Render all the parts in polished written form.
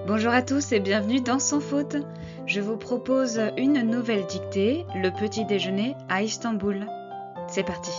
Bonjour à tous et bienvenue dans Sans Faute. Je vous propose une nouvelle dictée, le petit déjeuner à Istanbul. C'est parti.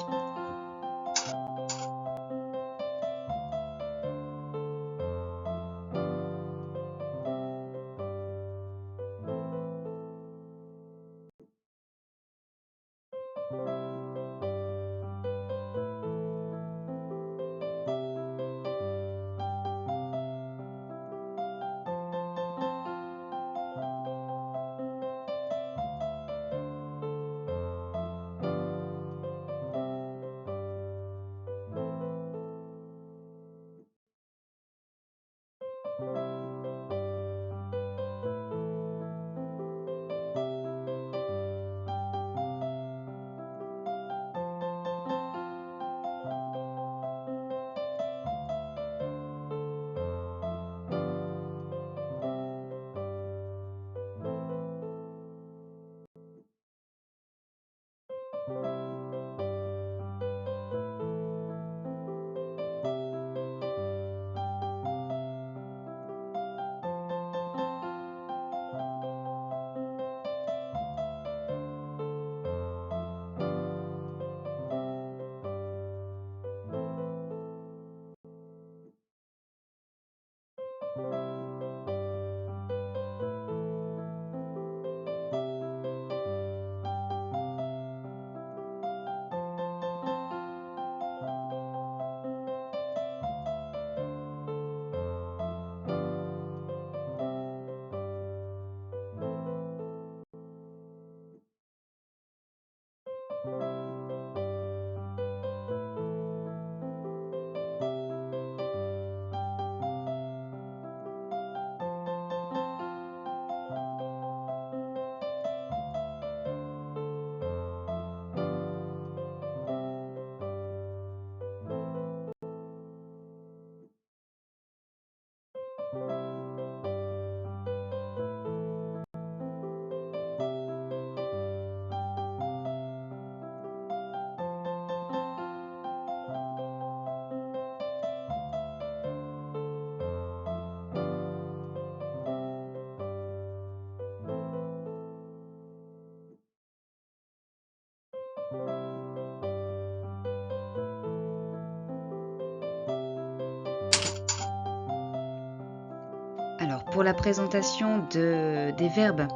Alors pour la présentation des verbes,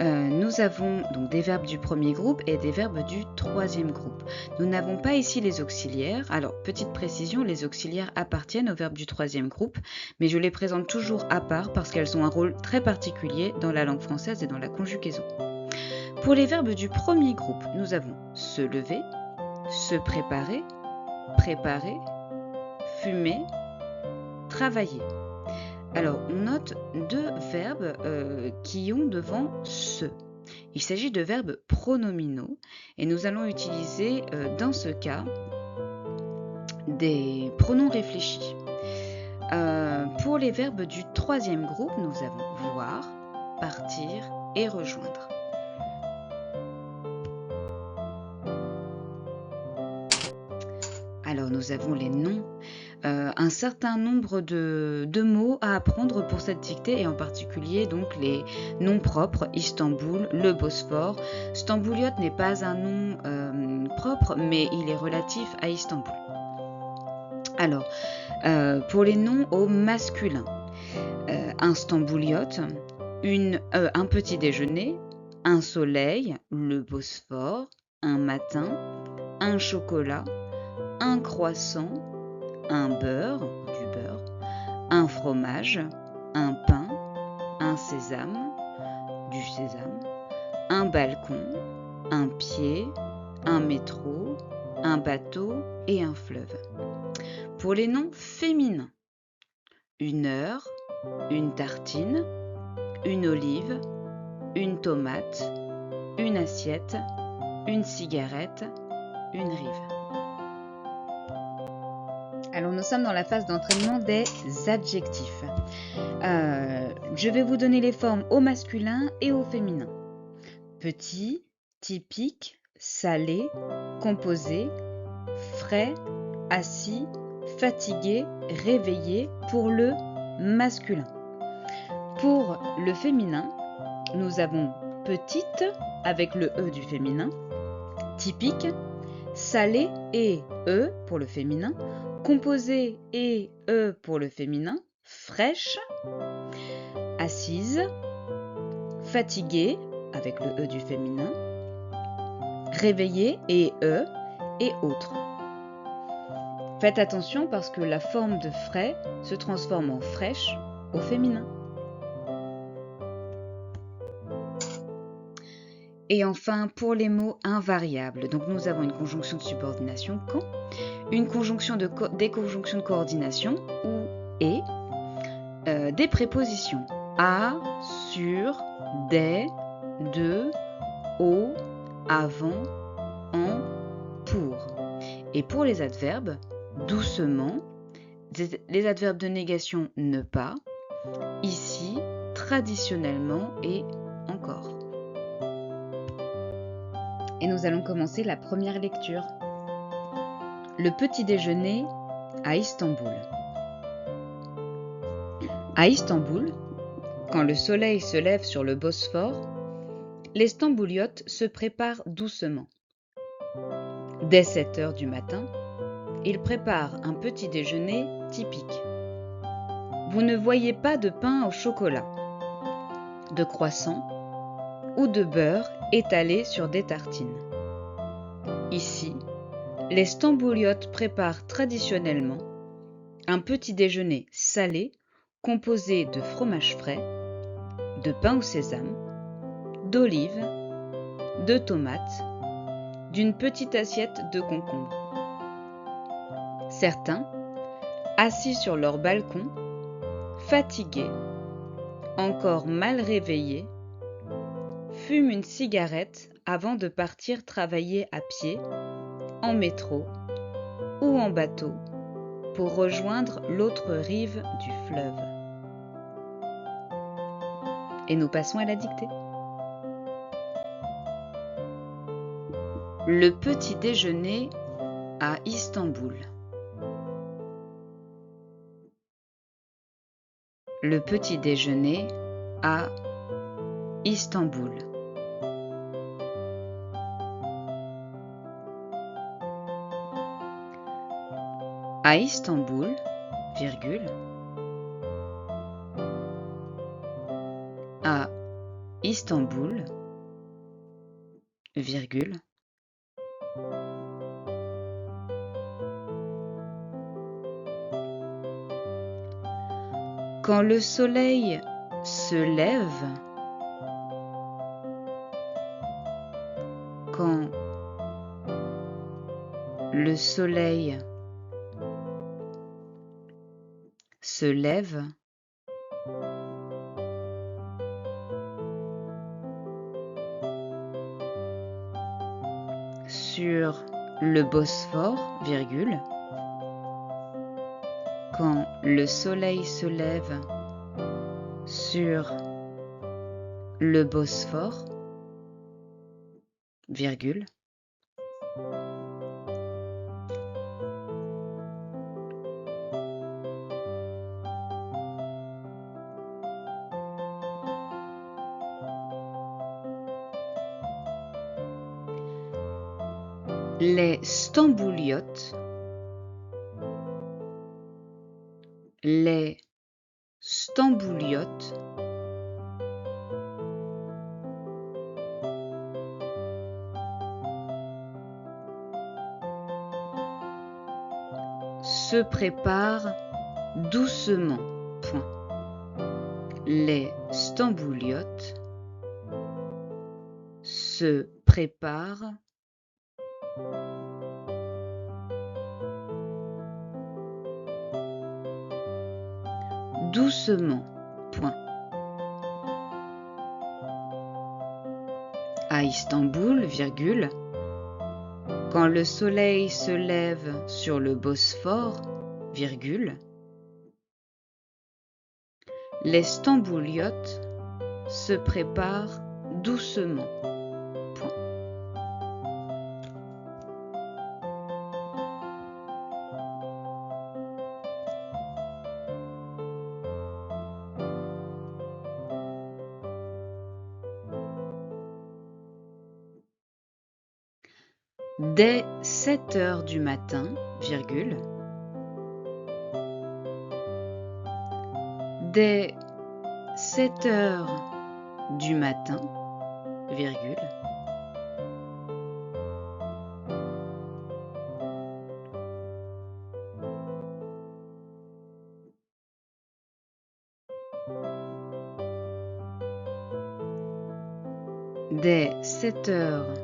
nous avons donc des verbes du premier groupe et des verbes du troisième groupe. Nous n'avons pas ici les auxiliaires. Alors, petite précision, les auxiliaires appartiennent aux verbes du troisième groupe, mais je les présente toujours à part parce qu'elles ont un rôle très particulier dans la langue française et dans la conjugaison. Pour les verbes du premier groupe, nous avons se lever, se préparer, préparer, fumer, travailler. Alors, on note deux verbes qui ont devant se. Il s'agit de verbes pronominaux et nous allons utiliser dans ce cas des pronoms réfléchis. Pour les verbes du troisième groupe, nous avons voir, partir et rejoindre. Alors, nous avons les noms. Un certain nombre de mots à apprendre pour cette dictée et en particulier donc les noms propres, Istanbul, le Bosphore. Stambouliot n'est pas un nom propre mais il est relatif à Istanbul. Alors, pour les noms au masculin, un Stambouliot, un petit déjeuner, un soleil, le Bosphore, un matin, un chocolat, un croissant, un beurre, du beurre, un fromage, un pain, un sésame, du sésame, un balcon, un pied, un métro, un bateau et un fleuve. Pour les noms féminins, une heure, une tartine, une olive, une tomate, une assiette, une cigarette, une rive. Alors nous sommes dans la phase d'entraînement des adjectifs. Je vais vous donner les formes au masculin et au féminin. Petit, typique, salé, composé, frais, assis, fatigué, réveillé pour le masculin. Pour le féminin, nous avons petite avec le E du féminin, typique, salé et E pour le féminin, composé et E pour le féminin, fraîche, assise, fatiguée avec le E du féminin, réveillée et E et autres. Faites attention parce que la forme de frais se transforme en fraîche au féminin. Et enfin, pour les mots invariables, donc nous avons une conjonction de subordination quand, une conjonction des conjonctions de coordination ou et, des prépositions à, sur, des, de, au, avant, en, pour. Et pour les adverbes, doucement, les adverbes de négation ne pas, ici, traditionnellement et encore. Et nous allons commencer la première lecture. Le petit déjeuner à Istanbul. À Istanbul, quand le soleil se lève sur le Bosphore, les Stambouliotes se préparent doucement. Dès 7 heures du matin, ils préparent un petit déjeuner typique. Vous ne voyez pas de pain au chocolat, de croissant ou de beurre étalé sur des tartines. Ici, les Stambouliotes préparent traditionnellement un petit déjeuner salé composé de fromage frais, de pain au sésame, d'olives, de tomates, d'une petite assiette de concombres. Certains, assis sur leur balcon, fatigués, encore mal réveillés, fument une cigarette avant de partir travailler à pied, en métro ou en bateau pour rejoindre l'autre rive du fleuve. Et nous passons à la dictée. Le petit déjeuner à Istanbul. Le petit déjeuner à Istanbul. À Istanbul, virgule, à Istanbul, virgule, quand le soleil se lève, quand le soleil se lève, sur le Bosphore, virgule, quand le soleil se lève sur le Bosphore, virgule, les Stambouliotes, les Stambouliotes se préparent doucement. Point. Les Stambouliotes se préparent doucement. Point. À Istanbul, virgule, quand le soleil se lève sur le Bosphore, virgule, les Stambouliotes se préparent doucement. Point. dès 7 heures du matin, virgule, dès 7 heures du matin, virgule, dès 7 heures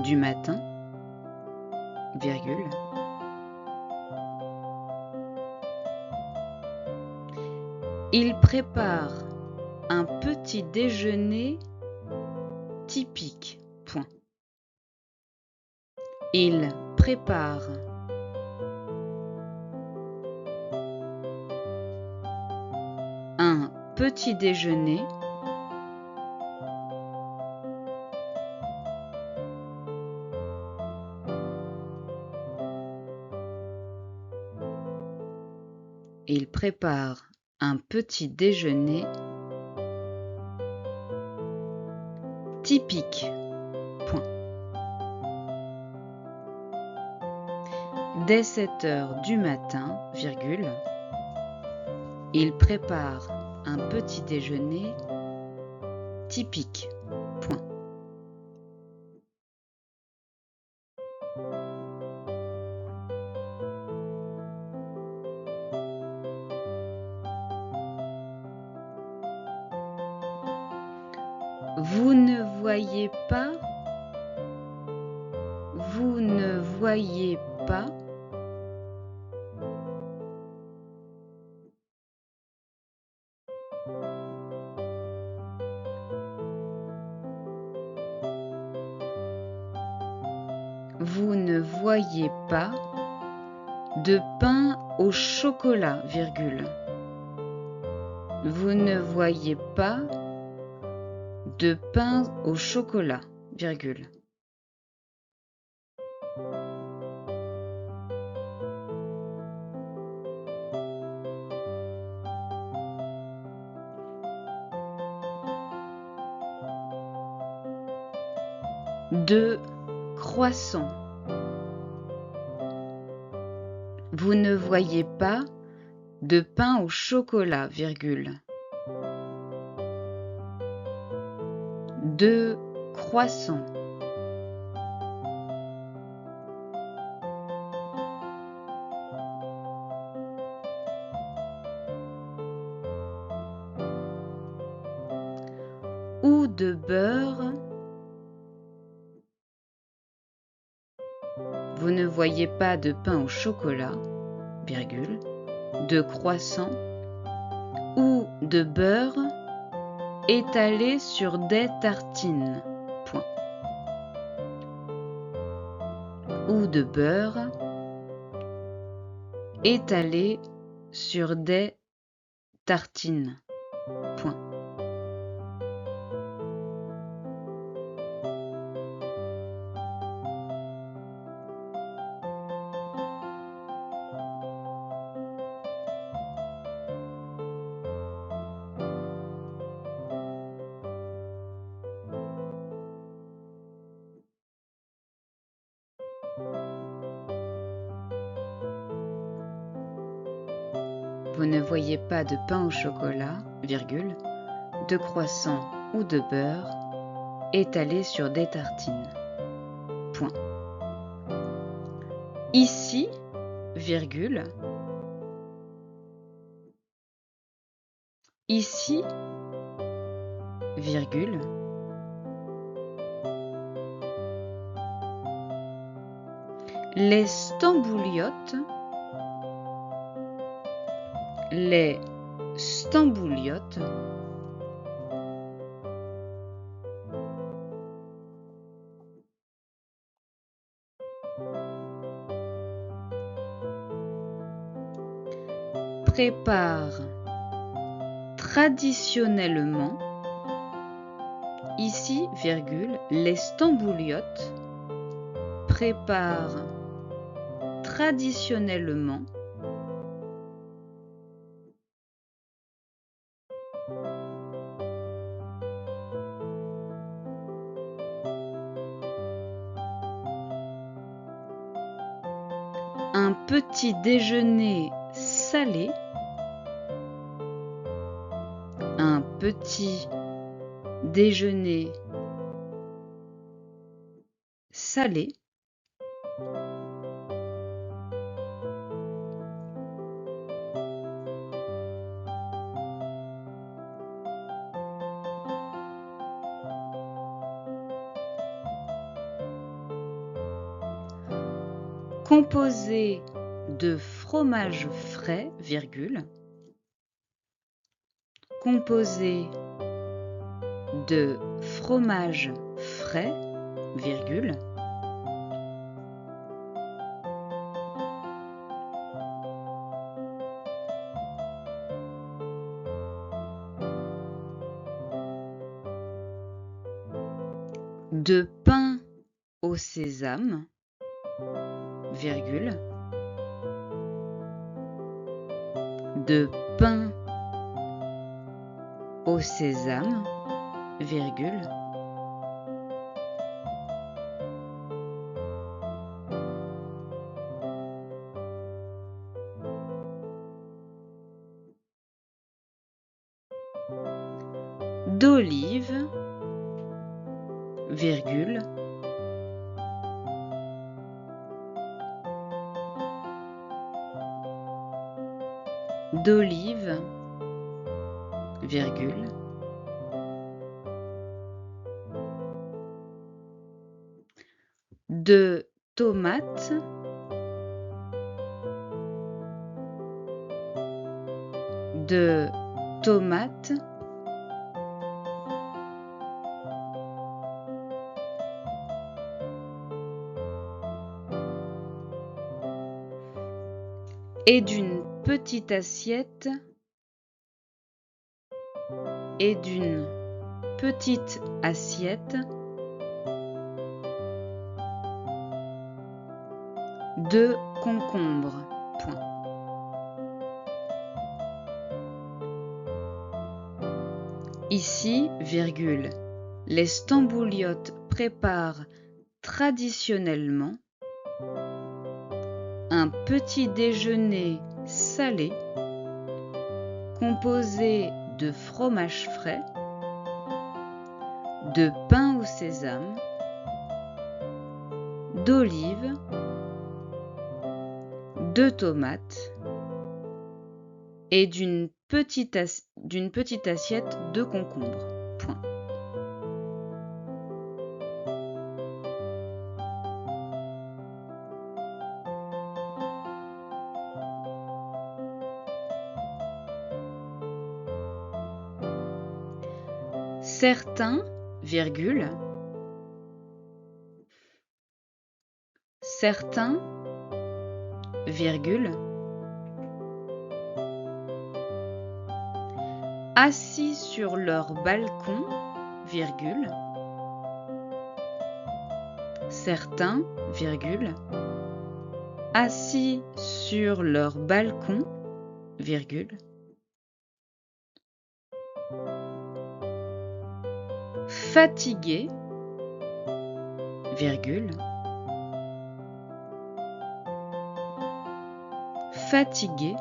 du matin, virgule, il prépare un petit déjeuner typique. Point. Il prépare un petit déjeuner il prépare un petit déjeuner typique. Point. Dès 7 heures du matin, virgule, il prépare un petit déjeuner typique. Point. Vous ne voyez pas, vous ne voyez pas, vous ne voyez pas de pain au chocolat, virgule. Vous ne voyez pas de pain au chocolat, virgule. De croissants. Vous ne voyez pas de pain au chocolat, virgule. De croissants. Ou de beurre. Vous ne voyez pas de pain au chocolat, virgule, de croissant ou de beurre étalé sur des tartines. Point. Ou de beurre étalé sur des tartines. Point. Vous ne voyez pas de pain au chocolat, virgule, de croissant ou de beurre étalé sur des tartines. Point. Ici, virgule, ici, virgule, les stambouliotes préparent traditionnellement, ici, virgule, les stambouliotes préparent traditionnellement un petit déjeuner salé, un petit déjeuner salé, composé de fromage frais, virgule, composé de fromage frais, virgule, de pain au sésame, virgule, de pain au sésame, virgule, d'olive, virgule, d'olive, virgule, de tomates, de tomates, et d'une petite assiette, et d'une petite assiette de concombres. Point. Ici, virgule, les stambouliotes préparent traditionnellement un petit déjeuner salé composé de fromage frais, de pain au sésame, d'olives, de tomates et d'une petite assiette de concombres. Point. Certains, virgule, certains, virgule, assis sur leur balcon, virgule, certains, virgule, assis sur leur balcon, virgule, fatigués, virgule, fatigués,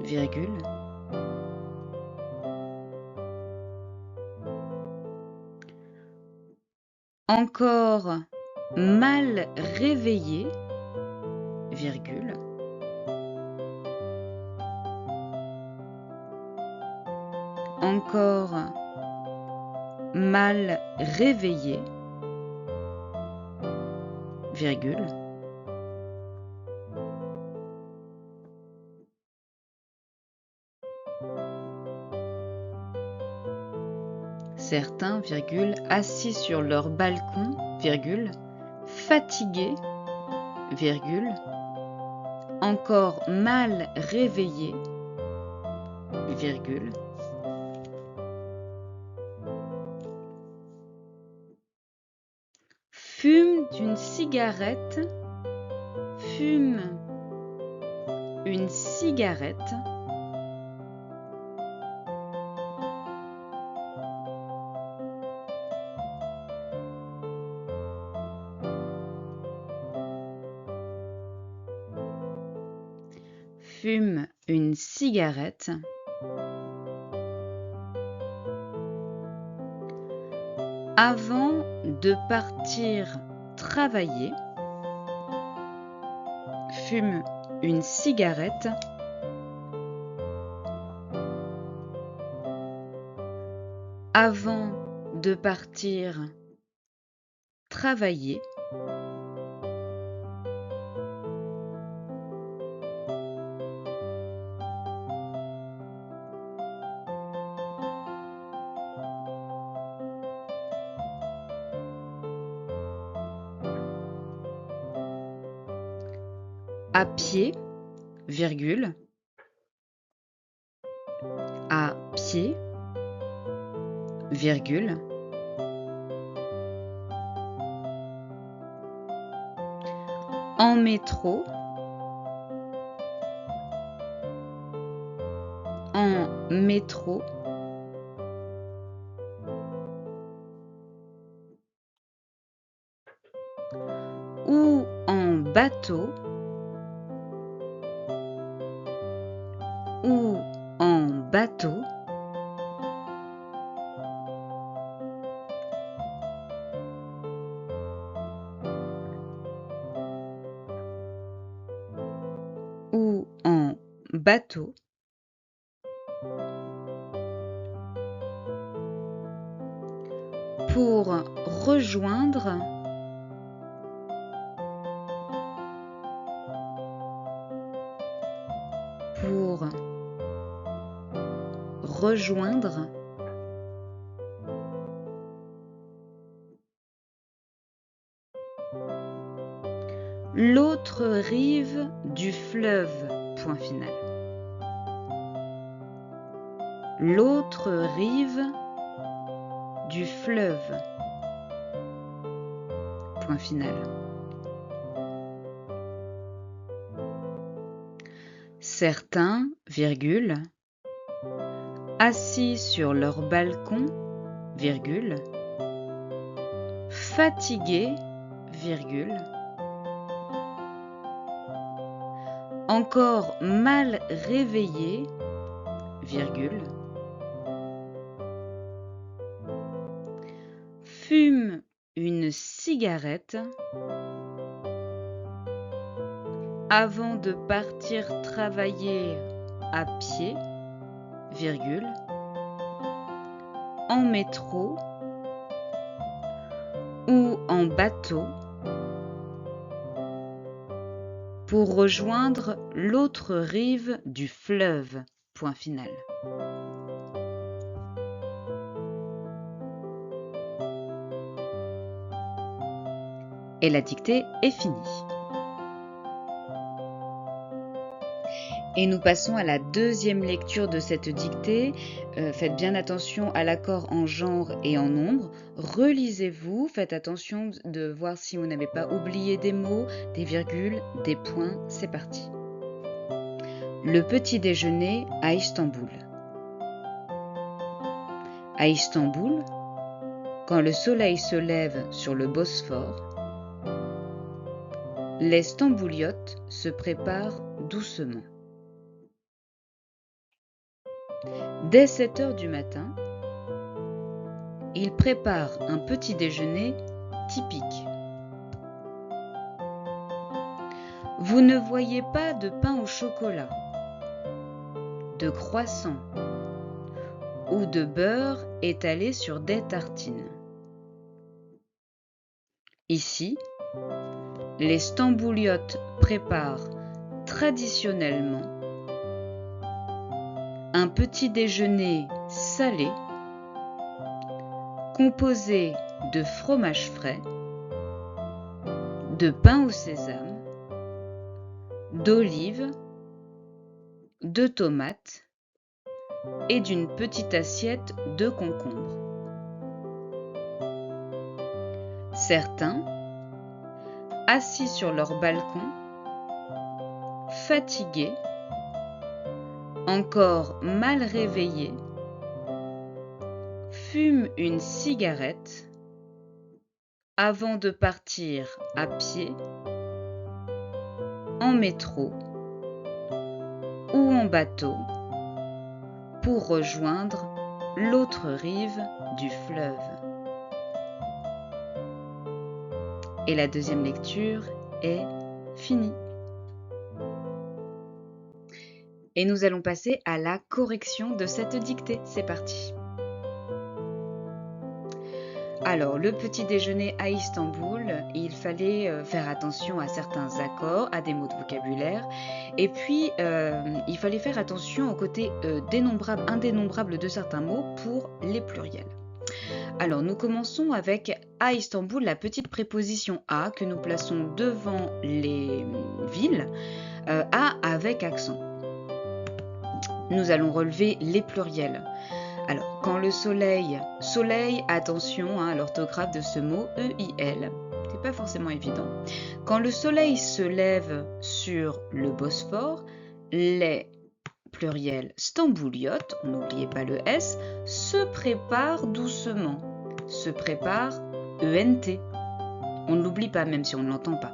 virgule, encore mal réveillé, virgule, encore mal réveillé, virgule, certains, virgule, assis sur leur balcon, virgule, fatigués, virgule, encore mal réveillés, virgule, fume d'une cigarette, fume une cigarette, fume une cigarette avant de partir travailler. Fume une cigarette avant de partir travailler. À pied, virgule, à pied, virgule, en métro, en métro, ou en bateau, ou en bateau, ou en bateau, pour rejoindre l'autre rive du fleuve, point final. L'autre rive du fleuve, point final. Certains, virgule, assis sur leur balcon, virgule, fatigués, virgule, encore mal réveillés, virgule, fument une cigarette avant de partir travailler à pied, virgule, en métro ou en bateau pour rejoindre l'autre rive du fleuve, point final. Et la dictée est finie. Et nous passons à la deuxième lecture de cette dictée. Faites bien attention à l'accord en genre et en nombre. Relisez-vous, faites attention de voir si vous n'avez pas oublié des mots, des virgules, des points. C'est parti. Le petit déjeuner à Istanbul. À Istanbul, quand le soleil se lève sur le Bosphore, les stambouliotes se préparent doucement. Dès 7 heures du matin, ils préparent un petit déjeuner typique. Vous ne voyez pas de pain au chocolat, de croissant ou de beurre étalé sur des tartines. Ici, les stambouliotes préparent traditionnellement un petit déjeuner salé composé de fromage frais, de pain au sésame, d'olives, de tomates et d'une petite assiette de concombres. Certains, assis sur leur balcon, fatigués, encore mal réveillés, fument une cigarette avant de partir à pied, en métro ou en bateau pour rejoindre l'autre rive du fleuve. Et la deuxième lecture est finie. Et nous allons passer à la correction de cette dictée. C'est parti. Alors, le petit déjeuner à Istanbul, il fallait faire attention à certains accords, à des mots de vocabulaire, et puis il fallait faire attention au côté indénombrable de certains mots pour les pluriels. Alors, nous commençons avec à Istanbul, la petite préposition à que nous plaçons devant les villes, à avec accent. Nous allons relever les pluriels. Alors, quand le soleil, attention à l'orthographe de ce mot, E-I-L, c'est pas forcément évident. Quand le soleil se lève sur le Bosphore, les pluriels stambouliotes, n'oubliez pas le S, se préparent doucement. Se préparent E-N-T. On ne l'oublie pas même si on ne l'entend pas.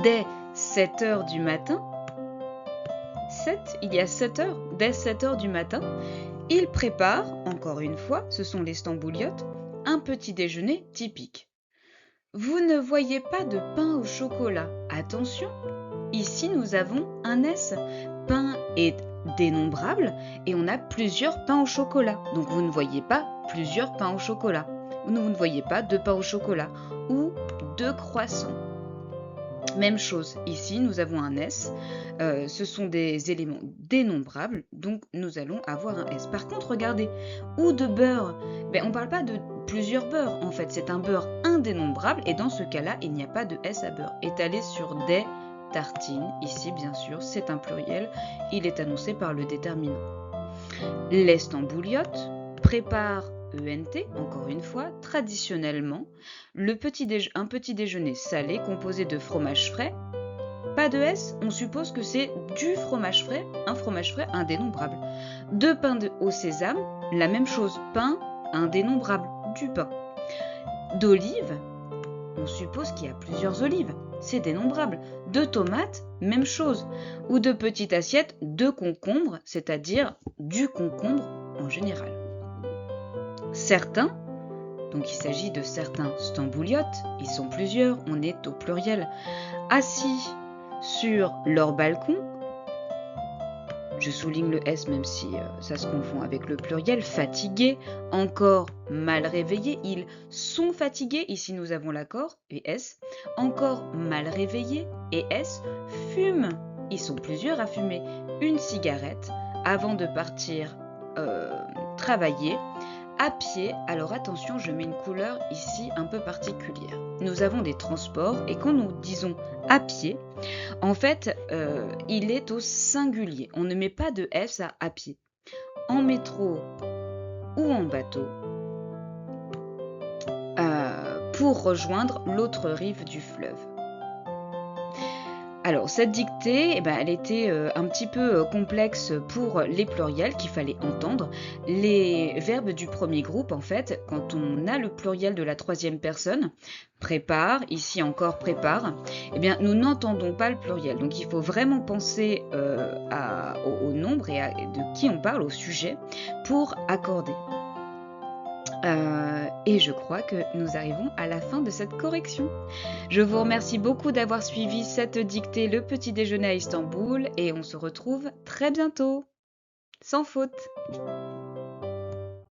Dès 7 heures du matin, il y a 7 heures, dès 7 heures du matin, il prépare, encore une fois, ce sont les stambouliotes, un petit déjeuner typique. Vous ne voyez pas de pain au chocolat. Attention, ici nous avons un S. Pain est dénombrable et on a plusieurs pains au chocolat. Donc vous ne voyez pas plusieurs pains au chocolat. Vous ne voyez pas deux pains au chocolat ou deux croissants. Même chose, ici nous avons un S, ce sont des éléments dénombrables, donc nous allons avoir un S. Par contre, regardez, ou de beurre, on ne parle pas de plusieurs beurres, en fait, c'est un beurre indénombrable, et dans ce cas-là, il n'y a pas de S à beurre. Étalé sur des tartines, ici bien sûr, c'est un pluriel, il est annoncé par le déterminant. Les stambouliotes préparent ENT, encore une fois, traditionnellement, un petit déjeuner salé composé de fromage frais. Pas de S, on suppose que c'est du fromage frais, un fromage frais indénombrable. De pain au sésame, la même chose, pain indénombrable, du pain. D'olives, on suppose qu'il y a plusieurs olives, c'est dénombrable. De tomates, même chose. Ou de petites assiettes de concombre, c'est-à-dire du concombre en général. Certains, donc il s'agit de certains stambouliotes, ils sont plusieurs, on est au pluriel, assis sur leur balcon, je souligne le S même si ça se confond avec le pluriel, fatigués, encore mal réveillés, ils sont fatigués, ici nous avons l'accord, et S, encore mal réveillés, et S, fument, ils sont plusieurs à fumer une cigarette avant de partir travailler, à pied. Alors attention, je mets une couleur ici un peu particulière. Nous avons des transports et quand nous disons à pied, en fait, il est au singulier. On ne met pas de S à pied. En métro ou en bateau pour rejoindre l'autre rive du fleuve. Alors, cette dictée, elle était un petit peu complexe pour les pluriels qu'il fallait entendre. Les verbes du premier groupe, en fait, quand on a le pluriel de la troisième personne, prépare, ici encore prépare, nous n'entendons pas le pluriel. Donc, il faut vraiment penser au nombre et de qui on parle, au sujet, pour accorder. Et je crois que nous arrivons à la fin de cette correction. Je vous remercie beaucoup d'avoir suivi cette dictée Le petit déjeuner à Istanbul et on se retrouve très bientôt. Sans faute.